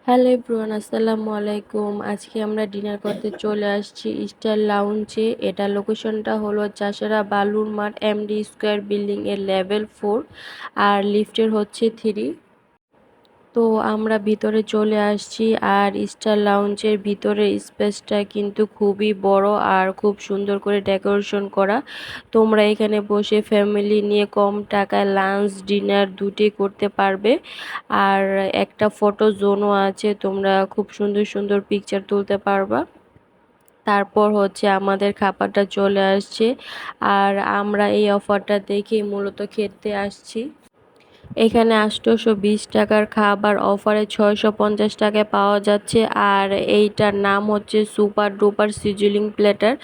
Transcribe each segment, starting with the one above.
Hello everyone, আসসালামু আলাইকুম। আজকে আমরা ডিনার করতে চলে আসছি স্টার লাউঞ্জে। এটা লোকেশনটা হলো চাষারা বালুর মাঠ এমডি স্কোয়ার বিল্ডিং এর লেভেল 4 আর লিফটের হচ্ছে 3। তো আমরা ভিতরে চলে আসছি আর স্টার লাউঞ্জের ভিতরে স্পেসটা কিন্তু খুবই বড় আর খুব সুন্দর করে ডেকোরেশন করা। তোমরা এখানে বসে ফ্যামিলি নিয়ে কম টাকায় লাঞ্চ ডিনার দুটি করতে পারবে। আর একটা ফটো জোনও আছে, তোমরা খুব সুন্দর সুন্দর পিকচার তুলতে পারবা। তারপর হচ্ছে আমাদের খাবারটা চলে আসছে আর আমরা এই অফারটা দেখেই মূলত খেতে আসছি। এখানে ৮২০ টাকার খাবার অফারে ৬৫০ টাকায় পাওয়া যাচ্ছে। আর এইটার নাম হচ্ছে সুপার ডুপার সিজলিং প্লেটার,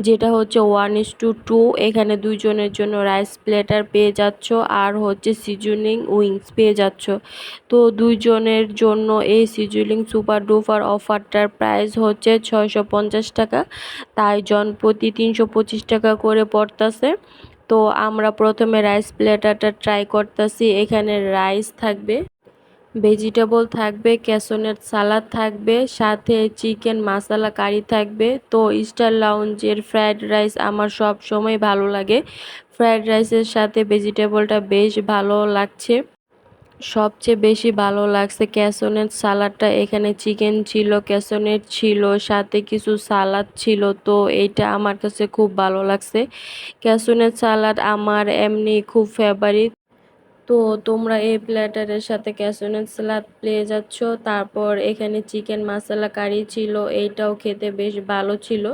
যেটা হচ্ছে 1:2। এখানে দুইজনের জন্য রাইস প্লেটার পেয়ে যাচ্ছ আর হচ্ছে সিজনিং উইংস পেয়ে যাচ্ছ। তো দুইজনের জন্য এই সিজলিং সুপার ডুপার অফারটার প্রাইস হচ্ছে ৬৫০ টাকা, তাই জন প্রতি ৩২৫ টাকা করে পড়তেছে। তো আমরা প্রথমে রাইস প্লেটারটা ট্রাই করতেছি। এখানে রাইস থাকবে, ভেজিটেবল থাকবে, ক্যাসোনেট সালাদ থাকবে, সাথে চিকেন মাসালা কারি থাকবে। তো স্টার লাউঞ্জের ফ্রায়েড রাইস আমার সব সময় ভালো লাগে। ফ্রায়েড রাইসের সাথে ভেজিটেবলটা বেশ ভালো লাগছে। সবচেয়ে বেশি ভালো লাগছে ক্যাসোনেট সালাডটা। এখানে চিকেন ছিল, ক্যাসোনেট ছিল, সাথে কিছু সালাদ ছিল। তো এইটা আমার কাছে খুব ভালো লাগছে। ক্যাসোনেট সালাড আমার এমনি খুব ফেভারিট। তো তোমরা এই প্ল্যাটারের সাথে ক্যাসোনেট সালাদ পেয়ে যাচ্ছ। তারপর এখানে চিকেন মশলা কারি ছিল, এইটাও খেতে বেশ ভালো ছিল।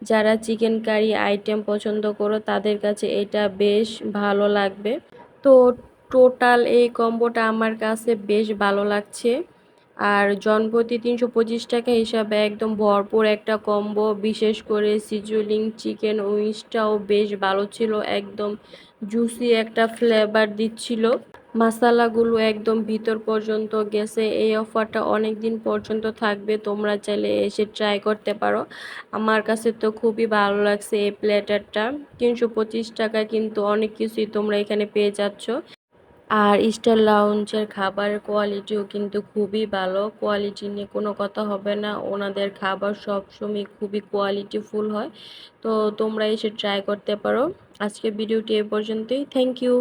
যারা চিকেন কারি আইটেম পছন্দ করো তাদের কাছে এটা বেশ ভালো লাগবে। তো টোটাল এই কম্বোটা আমার কাছে বেশ ভালো লাগছে। আর জনপ্রতি ৩২৫ টাকা হিসাবে একদম ভরপুর একটা কম্বো। বিশেষ করে সিজলিং চিকেন উইংসটাও বেশ ভালো ছিল, একদম জুসি একটা ফ্লেভার দিচ্ছিল। মশালাগুলো একদম ভিতর পর্যন্ত গেছে। এই অফারটা অনেক দিন পর্যন্ত থাকবে, তোমরা চাইলে এসে ট্রাই করতে পারো। আমার কাছে তো খুবই ভালো লাগছে এই প্লেটারটা। ৩২৫ টাকা কিন্তু অনেক কিছুই তোমরা এখানে পেয়ে যাচ্ছ। আর স্টার লাউঞ্জের খাবারের কোয়ালিটিও কিন্তু খুবই ভালো, কোয়ালিটি নিয়ে কোনো কথা হবে না। ওনাদের খাবার সবসময় খুবই কোয়ালিটিফুল হয়। তো তোমরা এসে ট্রাই করতে পারো। আজকে ভিডিওটি এ পর্যন্তই। Thank you.